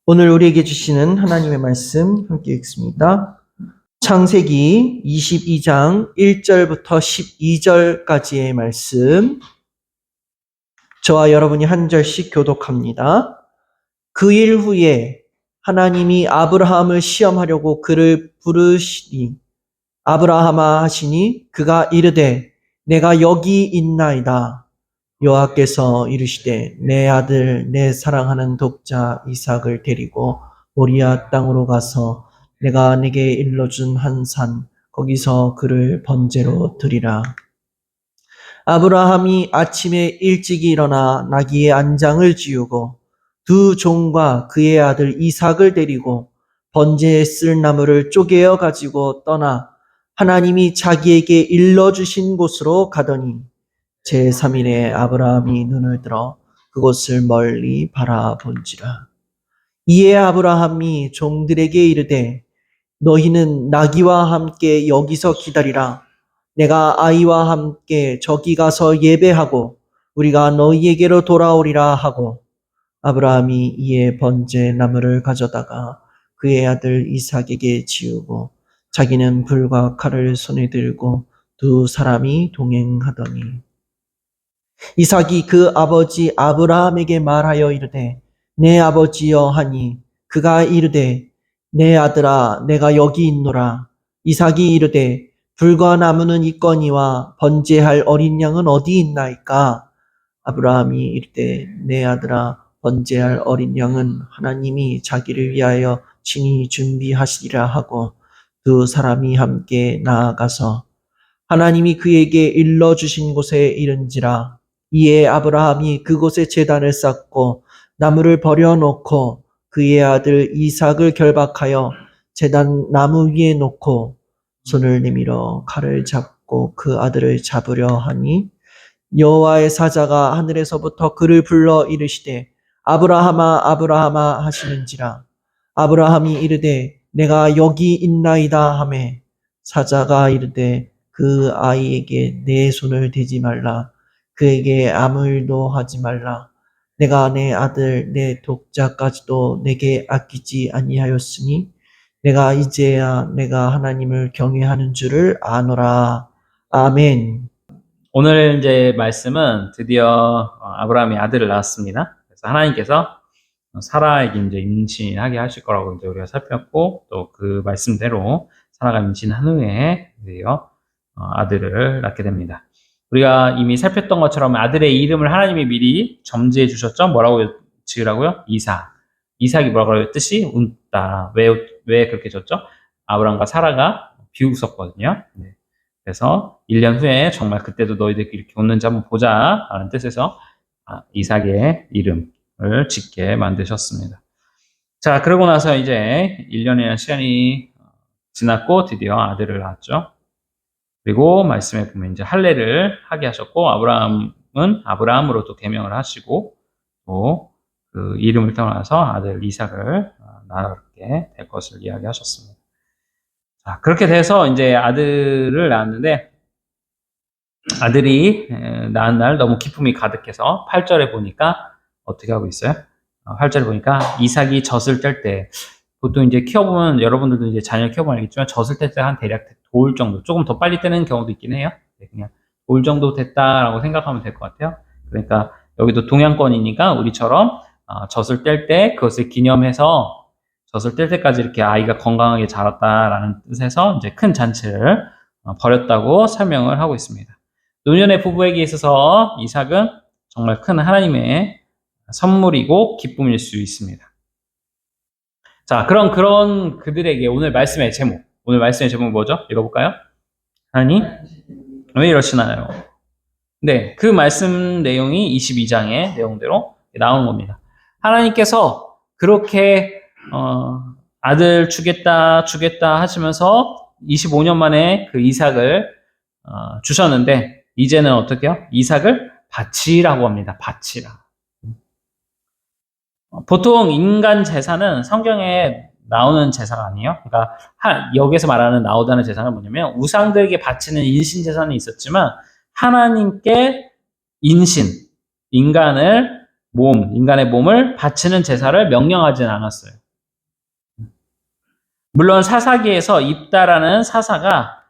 오늘 우리에게 주시는 하나님의 말씀 함께 읽습니다. 창세기 22장 1절부터 12절까지의 말씀, 저와 여러분이 한 절씩 교독합니다. 그 일 후에 하나님이 아브라함을 시험하려고 그를 부르시니 아브라함아 하시니 그가 이르되 내가 여기 있나이다. 여호와께서 이르시되 내 아들 내 사랑하는 독자 이삭을 데리고 모리아 땅으로 가서 내가 네게 일러준 한 산 거기서 그를 번제로 드리라. 아브라함이 아침에 일찍이 일어나 나귀의 안장을 지우고 두 종과 그의 아들 이삭을 데리고 번제에 쓸 나무를 쪼개어 가지고 떠나 하나님이 자기에게 일러주신 곳으로 가더니 제3일에 아브라함이 눈을 들어 그곳을 멀리 바라본지라. 이에 아브라함이 종들에게 이르되 너희는 나귀와 함께 여기서 기다리라. 내가 아이와 함께 저기 가서 예배하고 우리가 너희에게로 돌아오리라 하고 아브라함이 이에 번제 나무를 가져다가 그의 아들 이삭에게 지우고 자기는 불과 칼을 손에 들고 두 사람이 동행하더니 이삭이 그 아버지 아브라함에게 말하여 이르되 내 아버지여 하니 그가 이르되 내 아들아 내가 여기 있노라. 이삭이 이르되 불과 나무는 있거니와 번제할 어린 양은 어디 있나이까? 아브라함이 이르되 내 아들아 번제할 어린 양은 하나님이 자기를 위하여 친히 준비하시리라 하고 두 사람이 함께 나아가서 하나님이 그에게 일러주신 곳에 이른지라. 이에 아브라함이 그곳에 제단을 쌓고 나무를 버려놓고 그의 아들 이삭을 결박하여 제단 나무 위에 놓고 손을 내밀어 칼을 잡고 그 아들을 잡으려 하니 여호와의 사자가 하늘에서부터 그를 불러 이르시되 아브라함아 아브라함아 하시는지라. 아브라함이 이르되 내가 여기 있나이다 하매 사자가 이르되 그 아이에게 내 손을 대지 말라. 그에게 아무 일도 하지 말라. 내가 내 아들 내 독자까지도 내게 아끼지 아니하였으니 내가 이제야 내가 하나님을 경외하는 줄을 아노라. 아멘. 오늘 이제 말씀은 드디어 아브라함이 아들을 낳았습니다. 그래서 하나님께서 사라에게 이제 임신하게 하실 거라고 이제 우리가 살폈고, 또 그 말씀대로 사라가 임신한 후에 드디어 아들을 낳게 됩니다. 우리가 이미 살폈던 것처럼 아들의 이름을 하나님이 미리 점지해 주셨죠. 뭐라고 지으라고요? 이삭. 이삭이 뭐라고 뜻이 웃다. 왜 그렇게 줬죠? 아브라함과 사라가 비웃었거든요. 네. 그래서 1년 후에 정말 그때도 너희들끼리 이렇게 웃는지 한번 보자 라는 뜻에서 이삭의 이름을 짓게 만드셨습니다. 자, 그러고 나서 이제 1년이라는 시간이 지났고 드디어 아들을 낳았죠. 그리고 말씀에 보면 이제 할례를 하게 하셨고, 아브라함은 아브라함으로 또 계명을 하시고, 또 그 이름을 떠나서 아들 이삭을 낳게 될 것을 이야기하셨습니다. 자, 그렇게 돼서 이제 아들을 낳았는데, 아들이 낳은 날 너무 기쁨이 가득해서 8절에 보니까 어떻게 하고 있어요? 8절에 보니까 이삭이 젖을 뗄 때, 보통 이제 키워보면 여러분들도 이제 자녀 키워보면 알겠지만 젖을 뗄 때 한 대략 돌 정도, 조금 더 빨리 떼는 경우도 있긴 해요. 그냥 돌 정도 됐다라고 생각하면 될 것 같아요. 그러니까 여기도 동양권이니까 우리처럼 젖을 뗄 때 그것을 기념해서 젖을 뗄 때까지 이렇게 아이가 건강하게 자랐다라는 뜻에서 이제 큰 잔치를 벌였다고 설명을 하고 있습니다. 노년의 부부에게 있어서 이삭은 정말 큰 하나님의 선물이고 기쁨일 수 있습니다. 자, 그런 그들에게 오늘 말씀의 제목은 뭐죠? 읽어볼까요? 하나님, 왜 이러시나요? 네, 그 말씀 내용이 22장의 내용대로 나온 겁니다. 하나님께서 그렇게 아들 주겠다 하시면서 25년 만에 그 이삭을 주셨는데, 이제는 어떻게 해요? 이삭을 바치라고 합니다. 바치라. 보통 인간 제사는 성경에 나오는 제사가 아니에요. 그러니까 여기서 말하는 나오다는 제사는 뭐냐면 우상들에게 바치는 인신 제사는 있었지만 하나님께 인간을 인간의 몸을 바치는 제사를 명령하지는 않았어요. 물론 사사기에서 입다라는 사사가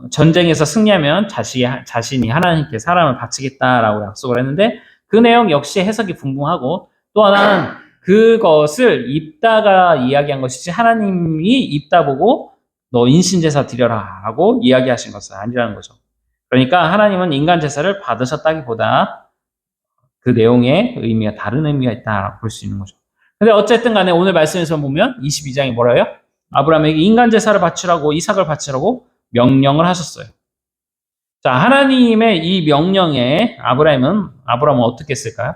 전쟁에서 승리하면 자신이 하나님께 사람을 바치겠다라고 약속을 했는데 그 내용 역시 해석이 분분하고 또 하나는 그것을 입다가 이야기한 것이지 하나님이 입다 보고 너 인신제사 드려라 라고 이야기하신 것은 아니라는 거죠. 그러니까 하나님은 인간 제사를 받으셨다기보다 그 내용의 의미가 다른 의미가 있다고 볼 수 있는 거죠. 근데 어쨌든 간에 오늘 말씀에서 보면 22장이 뭐라요? 아브라함에게 인간 제사를 바치라고 이삭을 바치라고 명령을 하셨어요. 자, 하나님의 이 명령에 아브라함은 어떻게 했을까요?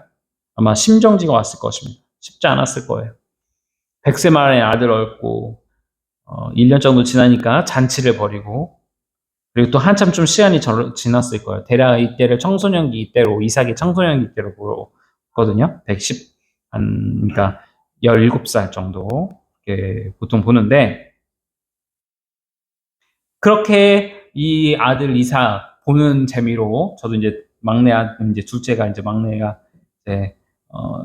아마 심정지가 왔을 것입니다. 쉽지 않았을 거예요. 100세 만에 아들 얻고 1년 정도 지나니까 잔치를 벌이고 그리고 또 한참 좀 시간이 지났을 거예요. 대략 이때를 청소년기 이때로 이삭이 청소년기 이때로 보거든요. 그러니까 17살 정도 이렇게 보통 보는데 그렇게 이 아들 이삭 보는 재미로 저도 이제 둘째가 이제 막내가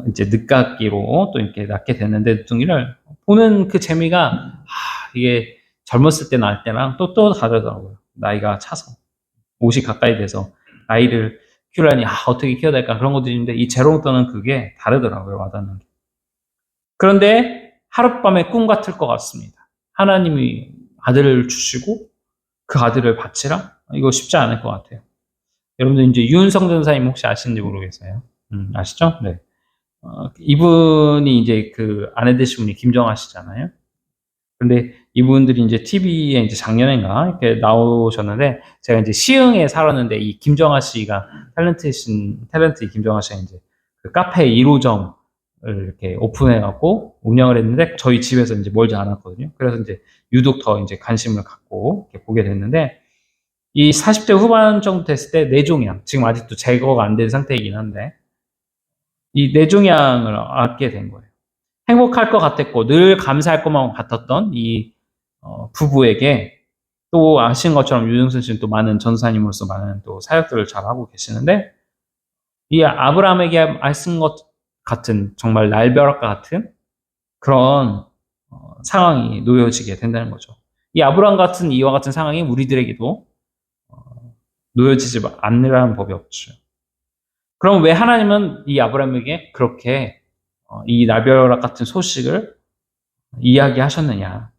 이제 늦깎이로 또 이렇게 낳게 됐는데 늦둥이를 보는 그 재미가 이게 젊었을 때 낳을 때랑 또 다르더라고요. 나이가 차서 50 가까이 돼서 아이를 키우려니 어떻게 키워야 될까 그런 것들이 있는데 이 재롱떠는 그게 다르더라고요. 와닿는 게. 그런데 하룻밤의 꿈 같을 것 같습니다. 하나님이 아들을 주시고 그 아들을 바치라? 이거 쉽지 않을 것 같아요. 여러분들 이제 유은성 전사님 혹시 아시는지 모르겠어요. 아시죠? 네. 이분이 이제 그 아내 되신 분이 김정아 씨잖아요. 근데 이분들이 이제 TV에 이제 작년인가 이렇게 나오셨는데 제가 이제 시흥에 살았는데 이 김정아 씨가 탤런트 김정아 씨가 이제 그 카페 1호점을 이렇게 오픈해갖고 운영을 했는데 저희 집에서 이제 멀지 않았거든요. 그래서 이제 유독 더 이제 관심을 갖고 이렇게 보게 됐는데 이 40대 후반 정도 됐을 때 뇌종양, 지금 아직도 제거가 안 된 상태이긴 한데 이 뇌종양을 앓게 된 거예요. 행복할 것 같았고 늘 감사할 것만 같았던 이 부부에게 또 아시는 것처럼 유정순 씨는 또 많은 전사님으로서 많은 또 사역들을 잘 하고 계시는데 이 아브라함에게 말씀 것 같은 정말 날벼락과 같은 그런 상황이 놓여지게 된다는 거죠. 이 아브라함 같은 이와 같은 상황이 우리들에게도 놓여지지 않으라는 법이 없죠. 그럼 왜 하나님은 이 아브라함에게 그렇게 이 날벼락 같은 소식을 이야기하셨느냐?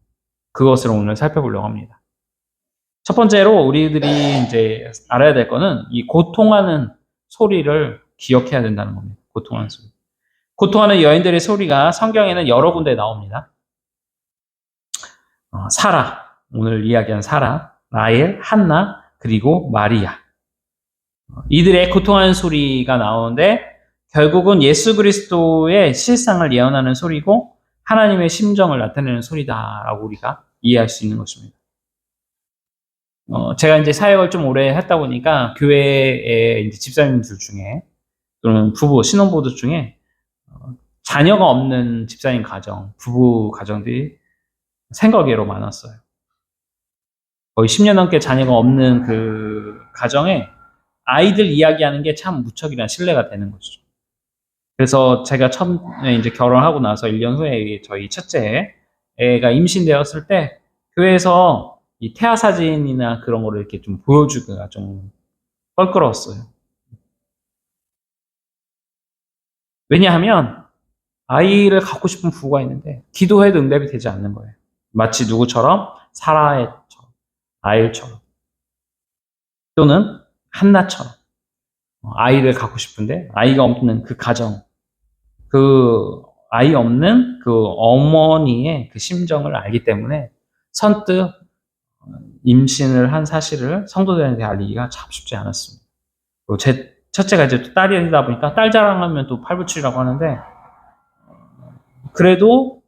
그것을 오늘 살펴보려고 합니다. 첫 번째로 우리들이 이제 알아야 될 거는 이 고통하는 소리를 기억해야 된다는 겁니다. 고통하는 소리. 고통하는 여인들의 소리가 성경에는 여러 군데 나옵니다. 사라, 오늘 이야기한 사라, 라헬, 한나, 그리고 마리아. 이들의 고통하는 소리가 나오는데 결국은 예수 그리스도의 실상을 예언하는 소리고 하나님의 심정을 나타내는 소리다라고 우리가 이해할 수 있는 것입니다. 제가 이제 사역을 좀 오래 했다 보니까 교회의 이제 집사님들 중에 또는 신혼부부 중에 자녀가 없는 집사님 부부 가정들이 생각외로 많았어요. 거의 10년 넘게 자녀가 없는 그 가정에 아이들 이야기하는 게 참 무척이나 신뢰가 되는 것이죠. 그래서 제가 처음에 이제 결혼하고 나서 1년 후에 저희 첫째 애가 임신되었을 때 교회에서 이 태아 사진이나 그런 거를 이렇게 좀 보여주기가 좀 껄끄러웠어요. 왜냐하면 아이를 갖고 싶은 부부가 있는데 기도해도 응답이 되지 않는 거예요. 마치 누구처럼? 사라의처럼, 라헬처럼 또는 한나처럼 아이를 갖고 싶은데 아이가 없는 그 가정, 그 아이 없는 그 어머니의 그 심정을 알기 때문에 선뜻 임신을 한 사실을 성도들한테 알리기가 참 쉽지 않았습니다. 그리고 제 첫째가 이제 또 딸이다 보니까 딸 자랑하면 또 팔불출이라고 하는데 그래도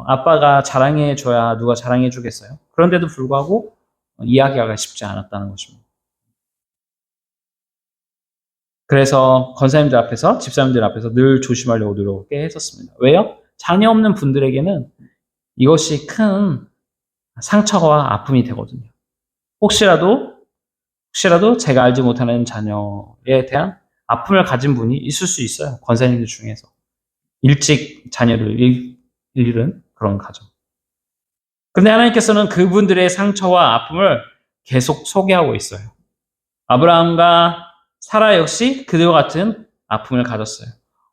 아빠가 자랑해줘야 누가 자랑해주겠어요. 그런데도 불구하고 이야기하기가 쉽지 않았다는 것입니다. 그래서 권사님들 앞에서 집사님들 앞에서 늘 조심하려고 노력을 꽤 했었습니다. 왜요? 자녀 없는 분들에게는 이것이 큰 상처와 아픔이 되거든요. 혹시라도 제가 알지 못하는 자녀에 대한 아픔을 가진 분이 있을 수 있어요. 권사님들 중에서. 일찍 자녀를 잃은 그런 가정. 그런데 하나님께서는 그분들의 상처와 아픔을 계속 소개하고 있어요. 아브라함과 사라 역시 그들과 같은 아픔을 가졌어요.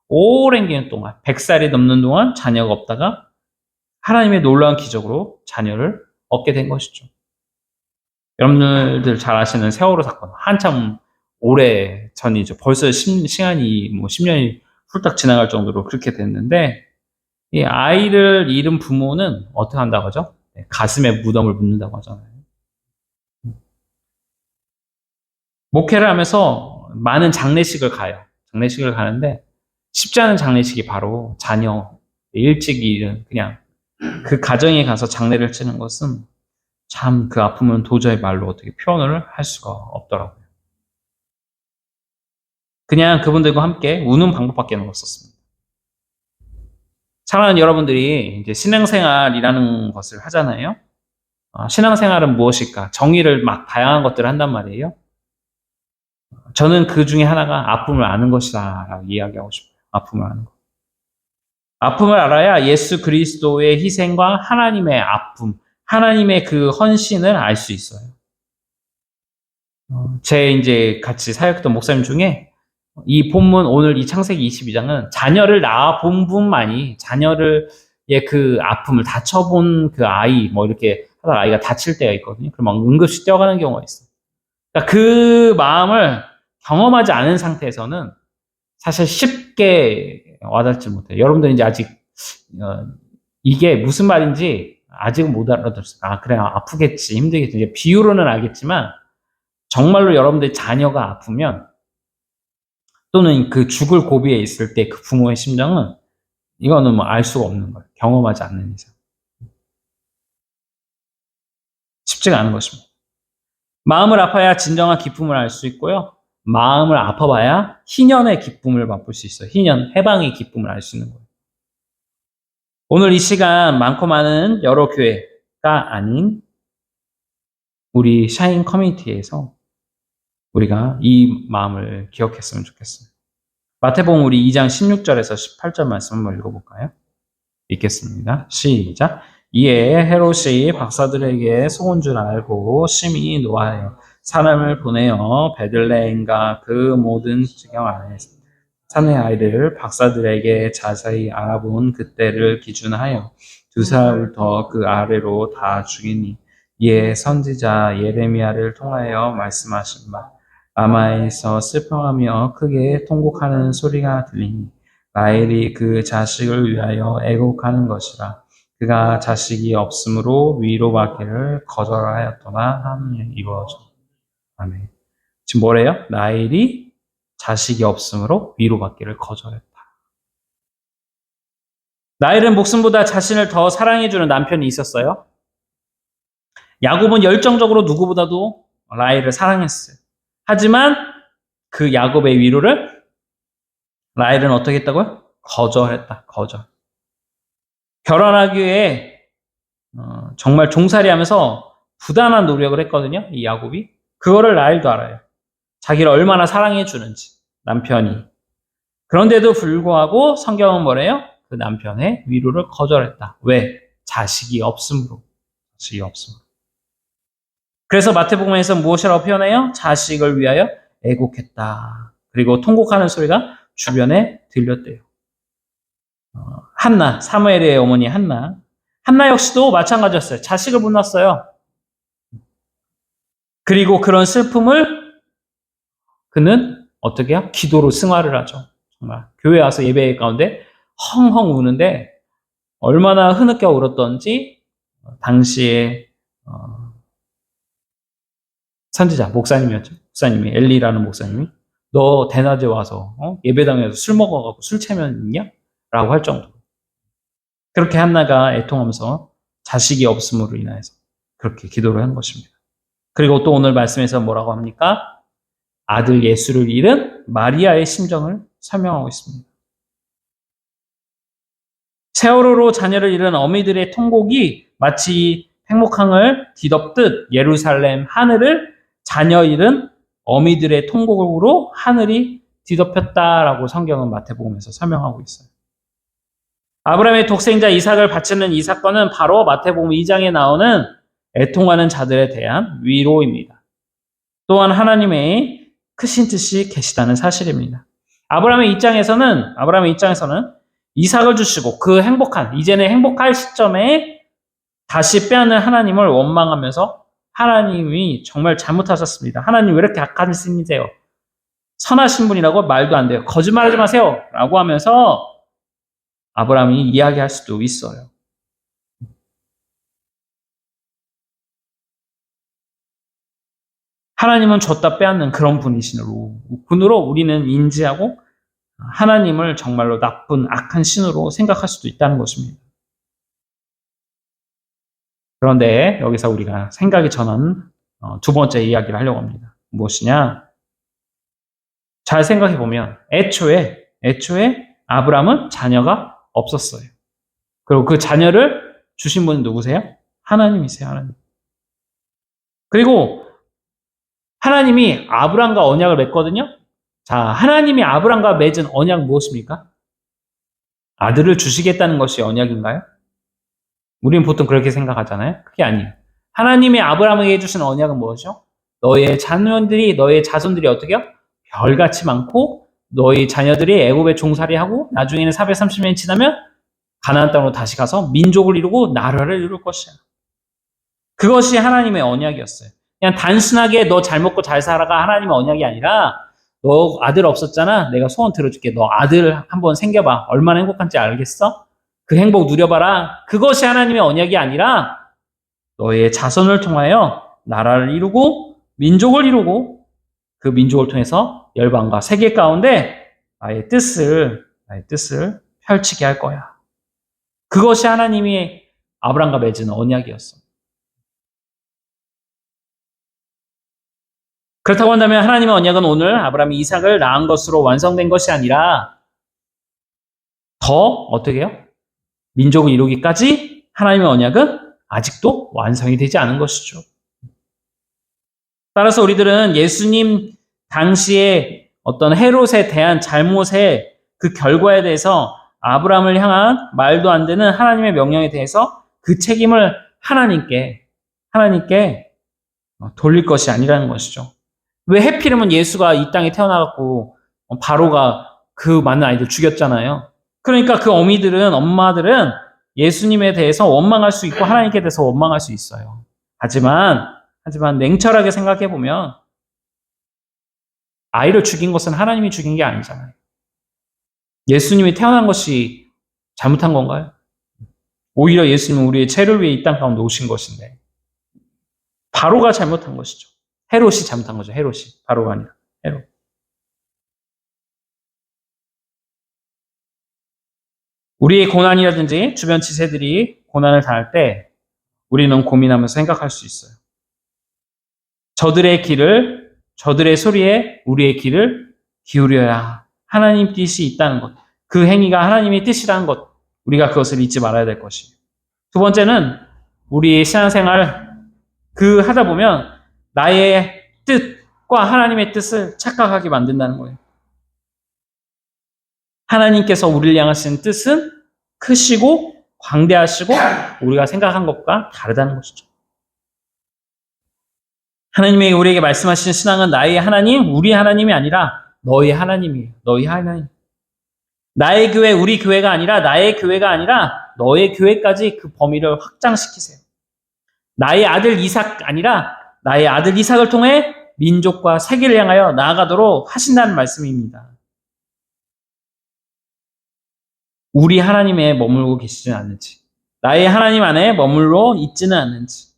오랜 기간 동안, 100살이 넘는 동안 자녀가 없다가 하나님의 놀라운 기적으로 자녀를 얻게 된 것이죠. 여러분들 잘 아시는 세월호 사건, 한참 오래 전이죠. 벌써 시간이 10년이 훌딱 지나갈 정도로 그렇게 됐는데, 이 아이를 잃은 부모는 어떻게 한다고 하죠? 가슴에 무덤을 묻는다고 하잖아요. 목회를 하면서 많은 장례식을 가요. 장례식을 가는데 쉽지 않은 장례식이 바로 자녀 일찍 잃은 그냥 그 가정에 가서 장례를 치는 것은 참 그 아픔은 도저히 말로 어떻게 표현을 할 수가 없더라고요. 그냥 그분들과 함께 우는 방법밖에 없었습니다. 사랑하는 여러분들이 이제 신앙생활이라는 것을 하잖아요. 신앙생활은 무엇일까? 정의를 막 다양한 것들을 한단 말이에요. 저는 그 중에 하나가 아픔을 아는 것이다 라고 이야기하고 싶어요. 아픔을 아는 것. 아픔을 알아야 예수 그리스도의 희생과 하나님의 아픔, 하나님의 그 헌신을 알 수 있어요. 제 이제 같이 사역했던 목사님 중에 이 본문 오늘 이 창세기 22장은 자녀를 낳아 본 분만이 자녀를 그 아픔을 다쳐본 그 아이 뭐 이렇게 하다가 아이가 다칠 때가 있거든요. 그럼 막 응급실 뛰어가는 경우가 있어요. 그러니까 그 마음을 경험하지 않은 상태에서는 사실 쉽게 와닿지 못해요. 여러분들 이제 아직 이게 무슨 말인지 아직은 못 알아들었어요. 아 그래 아프겠지 힘들겠지 이제 비유로는 알겠지만 정말로 여러분들 자녀가 아프면 또는 그 죽을 고비에 있을 때 그 부모의 심정은 이거는 뭐 알 수가 없는 거예요. 경험하지 않는 이상. 쉽지가 않은 것입니다. 마음을 아파야 진정한 기쁨을 알 수 있고요. 마음을 아파봐야 희년의 기쁨을 맛볼 수 있어요. 희년, 해방의 기쁨을 알 수 있는 거예요. 오늘 이 시간 많고 많은 여러 교회가 아닌 우리 샤인 커뮤니티에서 우리가 이 마음을 기억했으면 좋겠어요. 마태복음 우리 2장 16절에서 18절 말씀 한번 읽어볼까요? 읽겠습니다. 시작. 이에 헤롯이 박사들에게 속은 줄 알고 심히 노하여 사람을 보내어 베들레헴과 그 모든 지경 안에 사는 아이를 박사들에게 자세히 알아본 그때를 기준하여 2살부터 그 아래로 다 죽이니 이에 선지자 예레미야를 통하여 말씀하신 바 라마에서 슬퍼하며 크게 통곡하는 소리가 들리니 라헬이 그 자식을 위하여 애곡하는 것이라. 그가 자식이 없으므로 위로받기를 거절하였더라 하는 이루어져. 아멘. 지금 뭐래요? 라헬이 자식이 없으므로 위로받기를 거절했다. 라헬은 목숨보다 자신을 더 사랑해주는 남편이 있었어요. 야곱은 열정적으로 누구보다도 라헬을 사랑했어요. 하지만 그 야곱의 위로를 라헬은 어떻게 했다고요? 거절했다. 거절. 결혼하기 위해 정말 종살이 하면서 부단한 노력을 했거든요. 이 야곱이. 그거를 라헬도 알아요. 자기를 얼마나 사랑해 주는지 남편이. 그런데도 불구하고 성경은 뭐래요? 그 남편의 위로를 거절했다. 왜? 자식이 없으므로. 자식이 없으므로. 그래서 마태복음에서 무엇이라고 표현해요? 자식을 위하여 애곡했다. 그리고 통곡하는 소리가 주변에 들렸대요. 한나, 사무엘의 어머니 한나. 한나 역시도 마찬가지였어요. 자식을 못 낳았어요. 그리고 그런 슬픔을 그는 어떻게 해요? 기도로 승화를 하죠. 정말. 교회 와서 예배 가운데 헝헝 우는데 얼마나 흐느껴 울었던지 당시에 선지자, 목사님이었죠. 목사님이, 엘리라는 목사님이 너 대낮에 와서 예배당에서 술 먹어가고 술 채면 있냐? 라고 할 정도로. 그렇게 한나가 애통하면서 자식이 없음으로 인하여서 그렇게 기도를 한 것입니다. 그리고 또 오늘 말씀에서 뭐라고 합니까? 아들 예수를 잃은 마리아의 심정을 설명하고 있습니다. 세월호로 자녀를 잃은 어미들의 통곡이 마치 행복항을 뒤덮듯 예루살렘 하늘을 자녀 잃은 어미들의 통곡으로 하늘이 뒤덮였다라고 성경은 마태복음에서 설명하고 있어요. 아브라함의 독생자 이삭을 바치는 이 사건은 바로 마태복음 2장에 나오는 애통하는 자들에 대한 위로입니다. 또한 하나님의 크신 뜻이 계시다는 사실입니다. 아브라함의 입장에서는 이삭을 주시고 그 이제는 행복할 시점에 다시 빼앗는 하나님을 원망하면서 하나님이 정말 잘못하셨습니다. 하나님 왜 이렇게 악한 신이세요? 선하신 분이라고 말도 안 돼요. 거짓말하지 마세요. 라고 하면서 아브라함이 이야기할 수도 있어요. 하나님은 줬다 빼앗는 그런 분으로 우리는 인지하고 하나님을 정말로 나쁜 악한 신으로 생각할 수도 있다는 것입니다. 그런데 여기서 우리가 생각이 전하는 두 번째 이야기를 하려고 합니다. 무엇이냐? 잘 생각해 보면 애초에 아브라함은 자녀가 없었어요. 그리고 그 자녀를 주신 분은 누구세요? 하나님이세요. 하나님. 그리고 하나님이 아브라함과 언약을 맺거든요. 자, 하나님이 아브라함과 맺은 언약은 무엇입니까? 아들을 주시겠다는 것이 언약인가요? 우리는 보통 그렇게 생각하잖아요. 그게 아니에요. 하나님이 아브라함에게 해주신 언약은 무엇이죠? 너의 자손들이 어떻게 해요? 별같이 많고 너희 자녀들이 애굽에 종살이하고 나중에는 430년이 지나면 가나안 땅으로 다시 가서 민족을 이루고 나라를 이룰 것이야. 그것이 하나님의 언약이었어요. 그냥 단순하게 너 잘 먹고 잘 살아가 하나님의 언약이 아니라 너 아들 없었잖아. 내가 소원 들어줄게. 너 아들 한번 생겨봐. 얼마나 행복한지 알겠어? 그 행복 누려봐라. 그것이 하나님의 언약이 아니라 너의 자손을 통하여 나라를 이루고 민족을 이루고 그 민족을 통해서 열방과 세계 가운데 나의 뜻을 펼치게 할 거야. 그것이 하나님이 아브라함과 맺은 언약이었어. 그렇다고 한다면 하나님의 언약은 오늘 아브라함이 이삭을 낳은 것으로 완성된 것이 아니라 더 어떻게 해요? 민족을 이루기까지 하나님의 언약은 아직도 완성이 되지 않은 것이죠. 따라서 우리들은 예수님 당시에 어떤 헤롯에 대한 잘못의 그 결과에 대해서 아브라함을 향한 말도 안 되는 하나님의 명령에 대해서 그 책임을 하나님께 돌릴 것이 아니라는 것이죠. 왜 해필이면 예수가 이 땅에 태어나갖고 바로가 그 많은 아이들 죽였잖아요. 그러니까 그 엄마들은 예수님에 대해서 원망할 수 있고 하나님께 대해서 원망할 수 있어요. 하지만 냉철하게 생각해 보면 아이를 죽인 것은 하나님이 죽인 게 아니잖아요. 예수님이 태어난 것이 잘못한 건가요? 오히려 예수님은 우리의 죄를 위해 이 땅 가운데 오신 것인데 바로가 잘못한 것이죠. 헤롯이 잘못한 거죠. 바로가 아니라 헤롯. 우리의 고난이라든지 주변 지세들이 고난을 당할 때 우리는 고민하면서 생각할 수 있어요. 저들의 소리에 우리의 귀를 기울여야 하나님 뜻이 있다는 것. 그 행위가 하나님의 뜻이라는 것. 우리가 그것을 잊지 말아야 될 것이에요. 두 번째는 우리의 신앙생활 하다 보면 나의 뜻과 하나님의 뜻을 착각하게 만든다는 거예요. 하나님께서 우리를 향하신 뜻은 크시고 광대하시고 우리가 생각한 것과 다르다는 것이죠. 하나님이 우리에게 말씀하신 신앙은 나의 하나님, 우리 하나님이 아니라 너의 하나님이에요. 너희 하나님. 나의 교회, 우리 교회가 아니라 나의 교회가 아니라 너의 교회까지 그 범위를 확장시키세요. 나의 아들 이삭 아니라 나의 아들 이삭을 통해 민족과 세계를 향하여 나아가도록 하신다는 말씀입니다. 우리 하나님에 머물고 계시지는 않는지, 나의 하나님 안에 머물러 있지는 않는지,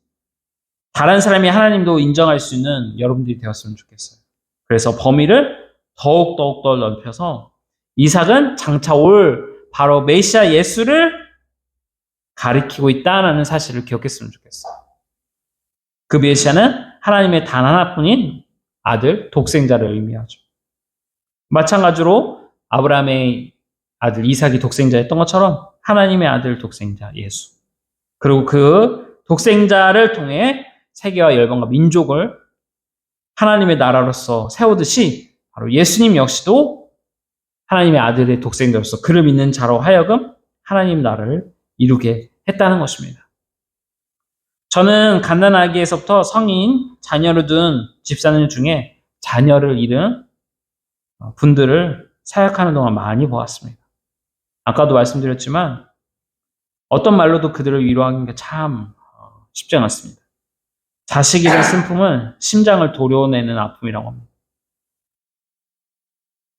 다른 사람이 하나님도 인정할 수 있는 여러분들이 되었으면 좋겠어요. 그래서 범위를 더욱 더 넓혀서 이삭은 장차 올 바로 메시아 예수를 가리키고 있다는 사실을 기억했으면 좋겠어요. 그 메시아는 하나님의 단 하나뿐인 아들, 독생자를 의미하죠. 마찬가지로 아브라함의 아들 이삭이 독생자였던 것처럼 하나님의 아들 독생자 예수. 그리고 그 독생자를 통해 세계와 열방과 민족을 하나님의 나라로서 세우듯이 바로 예수님 역시도 하나님의 아들의 독생자로서 그를 믿는 자로 하여금 하나님 나라를 이루게 했다는 것입니다. 저는 갓난아기에서부터 성인, 자녀를 둔 집사님 중에 자녀를 잃은 분들을 사역하는 동안 많이 보았습니다. 아까도 말씀드렸지만 어떤 말로도 그들을 위로하기가 참 쉽지 않았습니다. 자식 잃은 슬픔은 심장을 도려내는 아픔이라고 합니다.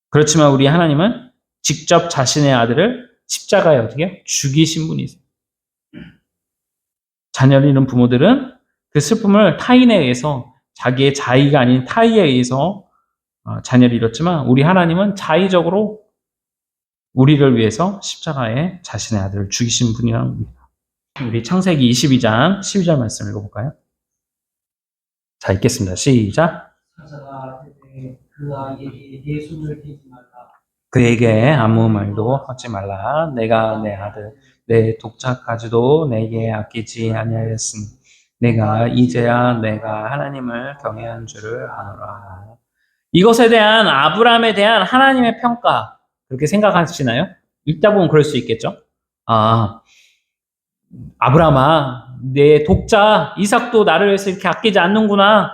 그렇지만 우리 하나님은 직접 자신의 아들을 십자가에 어떻게 죽이신 분이세요. 자녀를 잃은 부모들은 그 슬픔을 타인에 의해서 자기의 자의가 아닌 타의에 의해서 자녀를 잃었지만 우리 하나님은 자의적으로 우리를 위해서 십자가에 자신의 아들을 죽이신 분이라는 겁니다. 우리 창세기 22장 12절 말씀 읽어볼까요? 자, 읽겠습니다. 시작. 사자가 그 아이에게 내 손을 대지 말라. 그에게 아무 말도 하지 말라. 내가 내 아들, 내 독자까지도 내게 아끼지 아니하였으니 내가 이제야 내가 하나님을 경외한 줄을 아노라. 이것에 대한 아브라함에 대한 하나님의 평가 그렇게 생각하시나요? 읽다 보면 그럴 수 있겠죠. 아브라함아, 내 독자 이삭도 나를 위해서 이렇게 아끼지 않는구나.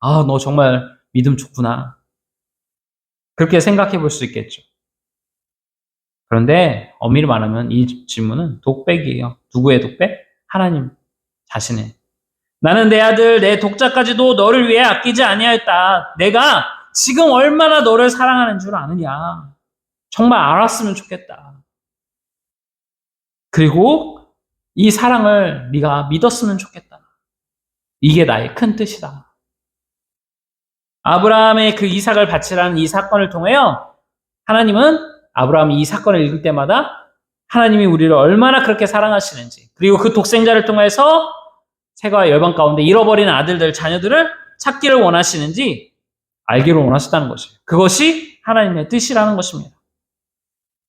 너 정말 믿음 좋구나. 그렇게 생각해 볼 수 있겠죠. 그런데 엄밀히 말하면 이 질문은 독백이에요. 누구의 독백? 하나님 자신의. 나는 내 아들, 내 독자까지도 너를 위해 아끼지 아니하였다. 내가 지금 얼마나 너를 사랑하는 줄 아느냐. 정말 알았으면 좋겠다. 그리고 이 사랑을 네가 믿었으면 좋겠다. 이게 나의 큰 뜻이다. 아브라함의 그 이삭을 바치라는 이 사건을 통해요. 하나님은 아브라함이 이 사건을 읽을 때마다 하나님이 우리를 얼마나 그렇게 사랑하시는지 그리고 그 독생자를 통해서 세가와 열방 가운데 잃어버린 아들들, 자녀들을 찾기를 원하시는지 알기를 원하셨다는 것이에요. 그것이 하나님의 뜻이라는 것입니다.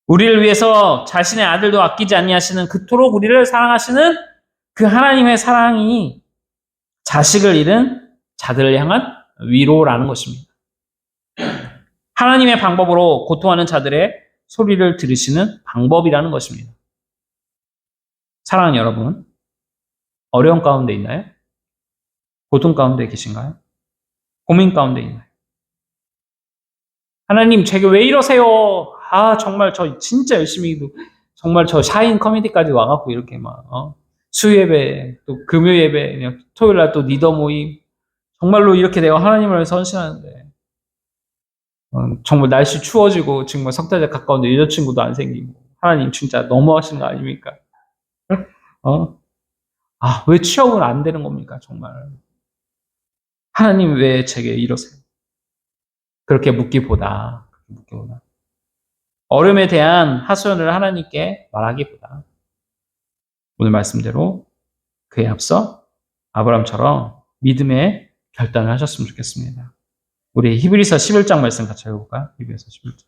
우리를 위해서 자신의 아들도 아끼지 아니하시는 그토록 우리를 사랑하시는 그 하나님의 사랑이 자식을 잃은 자들을 향한 위로라는 것입니다. 하나님의 방법으로 고통하는 자들의 소리를 들으시는 방법이라는 것입니다. 사랑하는 여러분, 어려움 가운데 있나요? 고통 가운데 계신가요? 고민 가운데 있나요? 하나님, 제게 왜 이러세요? 정말 저 진짜 열심히 정말 저 샤인 커뮤니티까지 와갖고 이렇게 수예배, 또 금요예배, 토요일날 또 리더 모임 정말로 이렇게 내가 하나님을 위해서 헌신하는데 정말 날씨 추워지고 정말 석달째 가까운데 여자친구도 안 생기고 하나님 진짜 너무하신 거 아닙니까? 왜 취업은 안 되는 겁니까? 정말 하나님 왜 제게 이러세요? 그렇게 묻기보다 어려움에 대한 하소연을 하나님께 말하기보다 오늘 말씀대로 그에 앞서 아브라함처럼 믿음의 결단을 하셨으면 좋겠습니다. 우리 히브리서 11장 말씀 같이 읽어볼까요? 히브리서 11장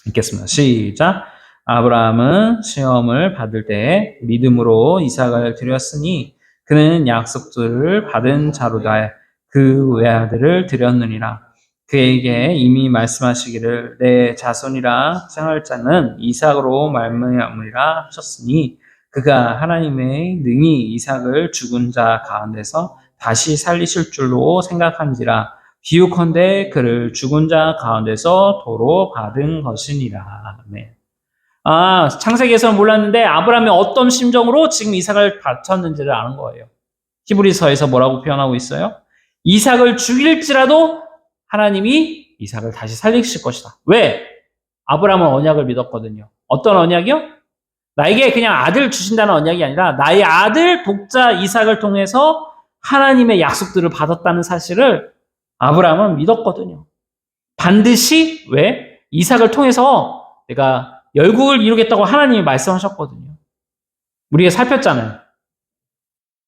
읽겠습니다. 시작. 아브라함은 시험을 받을 때 믿음으로 이삭을 드렸으니 그는 약속들을 받은 자로다. 그 외아들을 드렸느니라. 그에게 이미 말씀하시기를 내 자손이라 생할 자는 이삭으로 말미암으리라 하셨으니 그가 하나님의 능히 이삭을 죽은 자 가운데서 다시 살리실 줄로 생각한지라. 비유컨대 그를 죽은 자 가운데서 도로 받은 것이니라. 네. 창세기에서는 몰랐는데 아브라함이 어떤 심정으로 지금 이삭을 바쳤는지를 아는 거예요. 히브리서에서 뭐라고 표현하고 있어요? 이삭을 죽일지라도 하나님이 이삭을 다시 살리실 것이다. 왜? 아브라함은 언약을 믿었거든요. 어떤 언약이요? 나에게 그냥 아들 주신다는 언약이 아니라 나의 아들 독자 이삭을 통해서 하나님의 약속들을 받았다는 사실을 아브라함은 믿었거든요. 반드시 왜? 이삭을 통해서 내가 열국을 이루겠다고 하나님이 말씀하셨거든요. 우리가 살폈잖아요.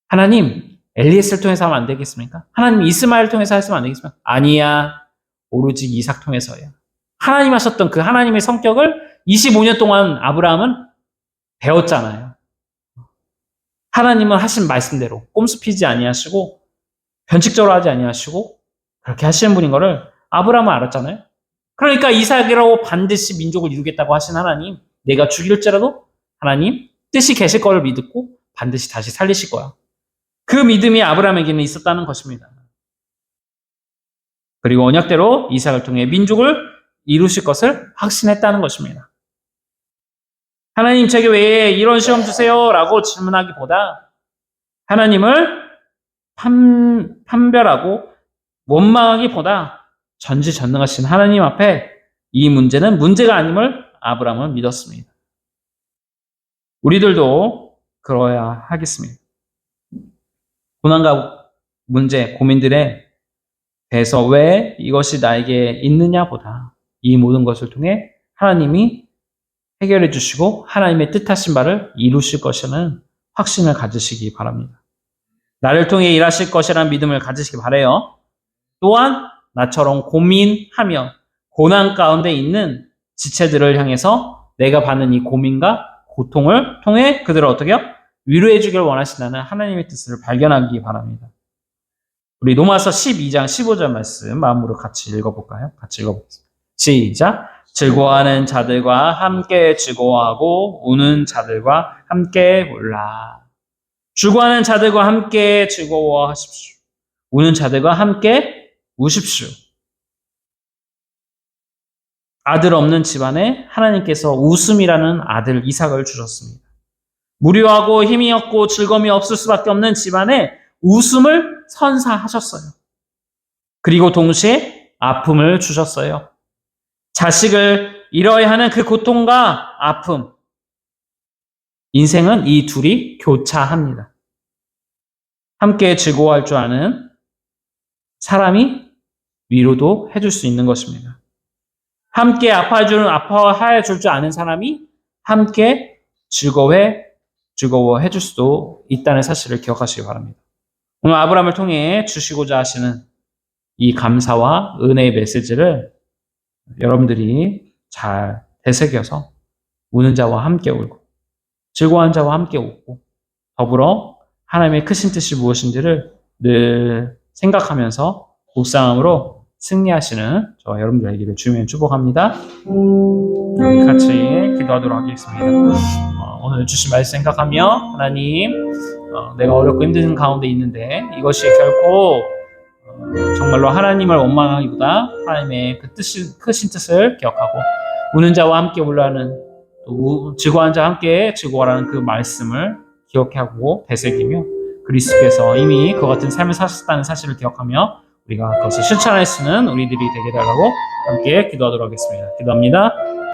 하나님, 엘리에스를 통해서 하면 안 되겠습니까? 하나님, 이스마엘을 통해서 했으면 안 되겠습니까? 아니야. 오로지 이삭 통해서야. 하나님 하셨던 그 하나님의 성격을 25년 동안 아브라함은 배웠잖아요. 하나님은 하신 말씀대로 꼼수 피지 아니하시고 변칙적으로 하지 아니하시고 그렇게 하시는 분인 거를 아브라함은 알았잖아요. 그러니까 이삭이라고 반드시 민족을 이루겠다고 하신 하나님, 내가 죽일지라도 하나님 뜻이 계실 거를 믿고 반드시 다시 살리실 거야. 그 믿음이 아브라함에게는 있었다는 것입니다. 그리고 언약대로 이삭을 통해 민족을 이루실 것을 확신했다는 것입니다. 하나님 제게 왜 이런 시험 주세요? 라고 질문하기보다 하나님을 판별하고 원망하기보다 전지전능하신 하나님 앞에 이 문제는 문제가 아님을 아브라함은 믿었습니다. 우리들도 그러야 하겠습니다. 고난과 문제, 고민들에 대해서 왜 이것이 나에게 있느냐보다 이 모든 것을 통해 하나님이 해결해 주시고 하나님의 뜻하신 바를 이루실 것이라는 확신을 가지시기 바랍니다. 나를 통해 일하실 것이라는 믿음을 가지시기 바라요. 또한 나처럼 고민하며 고난 가운데 있는 지체들을 향해서 내가 받는 이 고민과 고통을 통해 그들을 어떻게 위로해 주길 원하신다는 하나님의 뜻을 발견하기 바랍니다. 우리 로마서 12장 15절 말씀 마음으로 같이 읽어볼까요? 같이 읽어보겠습니다. 시작! 즐거워하는 자들과 함께 즐거워하고 우는 자들과 함께 울라. 즐거워하는 자들과 함께 즐거워하십시오. 우는 자들과 함께 우십시오. 아들 없는 집안에 하나님께서 웃음이라는 아들 이삭을 주셨습니다. 무료하고 힘이 없고 즐거움이 없을 수밖에 없는 집안에 웃음을 선사하셨어요. 그리고 동시에 아픔을 주셨어요. 자식을 잃어야 하는 그 고통과 아픔. 인생은 이 둘이 교차합니다. 함께 즐거워할 줄 아는 사람이 위로도 해줄 수 있는 것입니다. 함께 아파해 줄 줄 아는 사람이 함께 즐거워해 줄 수도 있다는 사실을 기억하시기 바랍니다. 오늘 아브라함을 통해 주시고자 하시는 이 감사와 은혜의 메시지를 여러분들이 잘 되새겨서 우는 자와 함께 울고 즐거워하는 자와 함께 웃고 더불어 하나님의 크신 뜻이 무엇인지를 늘 생각하면서 묵상함으로 승리하시는 저와 여러분들 되기를 주님의 축복합니다. 같이 기도하도록 하겠습니다. 오늘 주신 말씀 생각하며 하나님 내가 어렵고 힘든 가운데 있는데 이것이 결코 정말로 하나님을 원망하기보다 하나님의 그 크신 뜻을 기억하고 우는 자와 함께 울라는 또 즐거워하는 자와 함께 즐거워하라는 그 말씀을 기억하고 되새기며 그리스도께서 이미 그와 같은 삶을 사셨다는 사실을 기억하며 우리가 그것을 실천할 수 있는 우리들이 되게 달라고 함께 기도하도록 하겠습니다. 기도합니다.